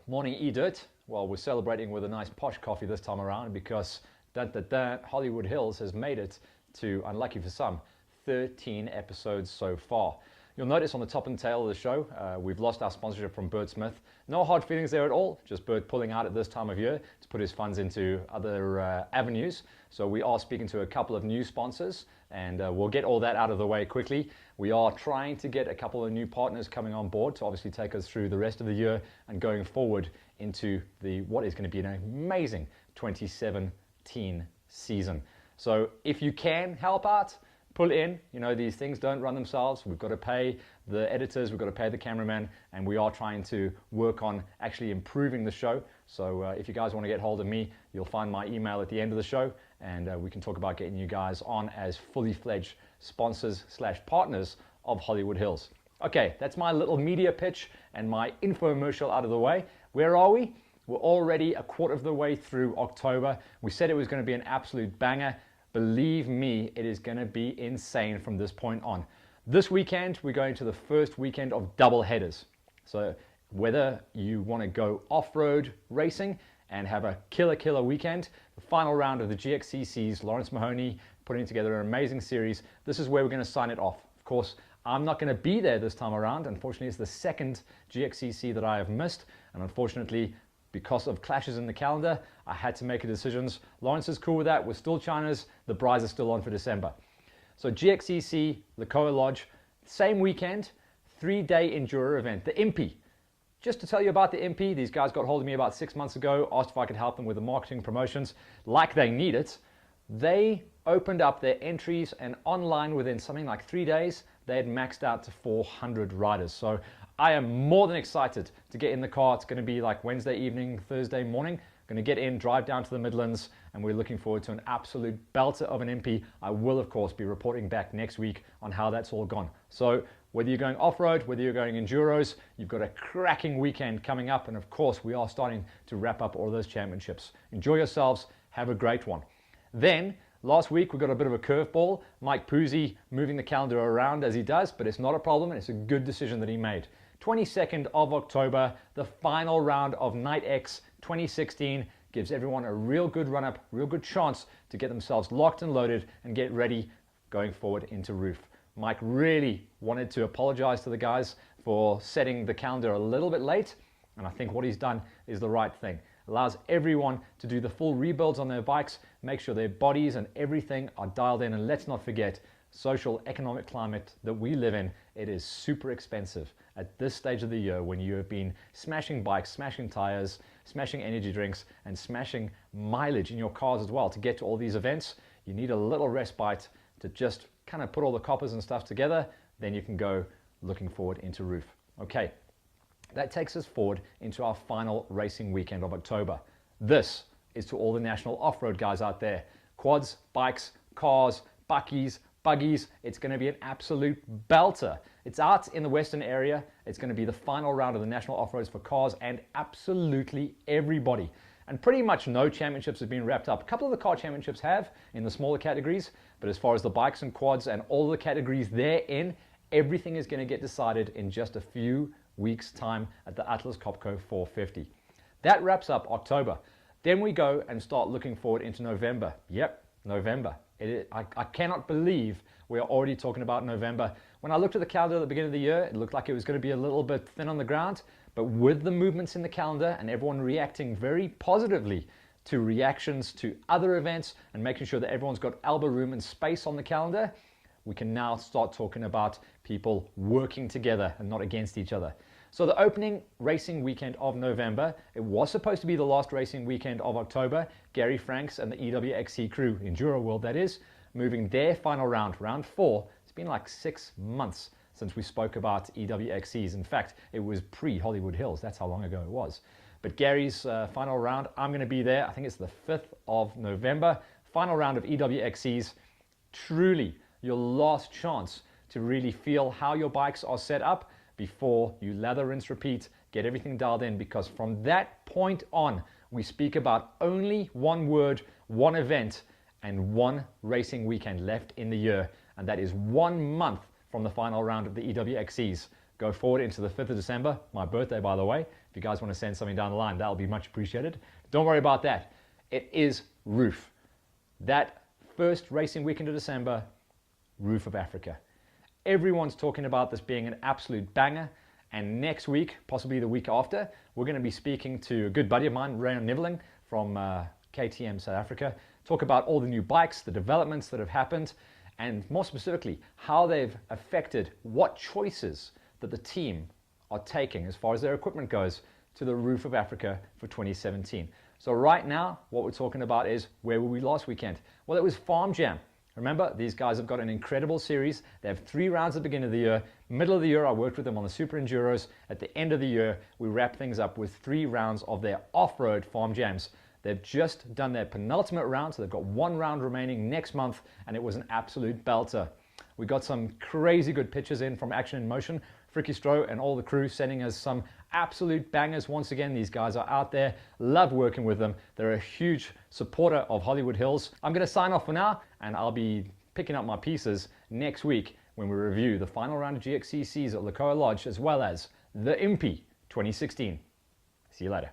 Morning, E-Dirt. Well, we're celebrating with a nice posh coffee this time around because Hollywood Hills has made it to, unlucky for some, 13 episodes so far. You'll notice on the top and tail of the show, we've lost our sponsorship from Bert Smith. No hard feelings there at all, just Bert pulling out at this time of year to put his funds into other avenues. So we are speaking to a couple of new sponsors, and we'll get all that out of the way quickly. We are trying to get a couple of new partners coming on board to obviously take us through the rest of the year and going forward into what is going to be an amazing 2017 season. So if you can help out, pull in. You know, these things don't run themselves. We've got to pay the editors, we've got to pay the cameraman, and we are trying to work on actually improving the show. So if you guys want to get hold of me, you'll find my email at the end of the show, and we can talk about getting you guys on as fully fledged sponsors / partners of Hollywood Hills. Okay, that's my little media pitch and my infomercial out of the way. Where are we? We're already a quarter of the way through October. We said it was going to be an absolute banger. Believe me, it is going to be insane from this point on. This weekend, we're going to the first weekend of double headers. So whether you want to go off-road racing and have a killer weekend, the final round of the GXCCs, Lawrence Mahoney putting together an amazing series, this is where we're going to sign it off. Of course, I'm not going to be there this time around. Unfortunately, it's the second GXCC that I have missed, and unfortunately, because of clashes in the calendar, I had to make a decision. Lawrence is cool with that. We're still China's. The brides are still on for December. So GXCC, Lakoa Lodge, same weekend, 3-day enduro event, the Impi. Just to tell you about the Impi, these guys got hold of me about 6 months ago, asked if I could help them with the marketing promotions, like they need it. They opened up their entries, and online within something like 3 days, they had maxed out to 400 riders. So I am more than excited to get in the car. It's going to be like Wednesday evening, Thursday morning. Going to get in, drive down to the Midlands, and we're looking forward to an absolute belter of an Impi. I will, of course, be reporting back next week on how that's all gone. So whether you're going off-road, whether you're going enduros, you've got a cracking weekend coming up, and of course, we are starting to wrap up all those championships. Enjoy yourselves. Have a great one. Then, last week, we got a bit of a curveball. Mike Puzzi moving the calendar around as he does, but it's not a problem, and it's a good decision that he made. 22nd of October, the final round of Night X 2016 gives everyone a real good run-up, real good chance to get themselves locked and loaded and get ready going forward into Roof. Mike really wanted to apologize to the guys for setting the calendar a little bit late, and I think what he's done is the right thing. Allows everyone to do the full rebuilds on their bikes, make sure their bodies and everything are dialed in, and let's not forget, social economic climate that we live in, it is super expensive at this stage of the year when you have been smashing bikes, smashing tires, smashing energy drinks, and smashing mileage in your cars as well. To get to all these events, you need a little respite to just kind of put all the coppers and stuff together, then you can go looking forward into Roof. Okay, that takes us forward into our final racing weekend of October. This is to all the national off-road guys out there. Quads, bikes, cars, buckies, buggies, it's going to be an absolute belter. It's out in the western area. It's going to be the final round of the national off-roads for cars and absolutely everybody. And pretty much no championships have been wrapped up. A couple of the car championships have in the smaller categories, but as far as the bikes and quads and all the categories therein, everything is going to get decided in just a few weeks' time at the Atlas Copco 450. That wraps up October. Then we go and start looking forward into November. Yep, November. I cannot believe we're already talking about November. When I looked at the calendar at the beginning of the year, it looked like it was going to be a little bit thin on the ground, but with the movements in the calendar and everyone reacting very positively to reactions to other events and making sure that everyone's got elbow room and space on the calendar, we can now start talking about people working together and not against each other. So the opening racing weekend of November, it was supposed to be the last racing weekend of October. Gary Franks and the EWXC crew, Enduro World that is, moving their final round, round 4. It's been like 6 months since we spoke about EWXCs. In fact, it was pre-Hollywood Hills. That's how long ago it was. But Gary's final round, I'm going to be there. I think it's the 5th of November. Final round of EWXCs. Truly your last chance to really feel how your bikes are set up before you lather, rinse, repeat, get everything dialed in, because from that point on, we speak about only one word, one event, and one racing weekend left in the year, and that is 1 month from the final round of the EWXCs. Go forward into the 5th of December, my birthday by the way, If you guys want to send something down the line, that'll be much appreciated. Don't worry about that. It is Roof. That first racing weekend of December, Roof of Africa. Everyone's talking about this being an absolute banger. And next week, possibly the week after, we're going to be speaking to a good buddy of mine, Rayon Niveling from KTM South Africa, talk about all the new bikes, the developments that have happened, and more specifically, how they've affected what choices that the team are taking as far as their equipment goes to the Roof of Africa for 2017. So right now, what we're talking about is, where were we last weekend? Well, it was Farm Jam. Remember, these guys have got an incredible series. They have 3 rounds at the beginning of the year. Middle of the year, I worked with them on the Super Enduros. At the end of the year, we wrap things up with 3 rounds of their off-road Farm Jams. They've just done their penultimate round, so they've got 1 round remaining next month, and it was an absolute belter. We got some crazy good pictures in from Action in Motion. Fricky Stroh and all the crew sending us some absolute bangers. Once again, these guys are out there. Love working with them. They're a huge supporter of Hollywood Hills. I'm going to sign off for now, and I'll be picking up my pieces next week when we review the final round of GXCCs at Lakoa Lodge, as well as the Impi 2016. See you later.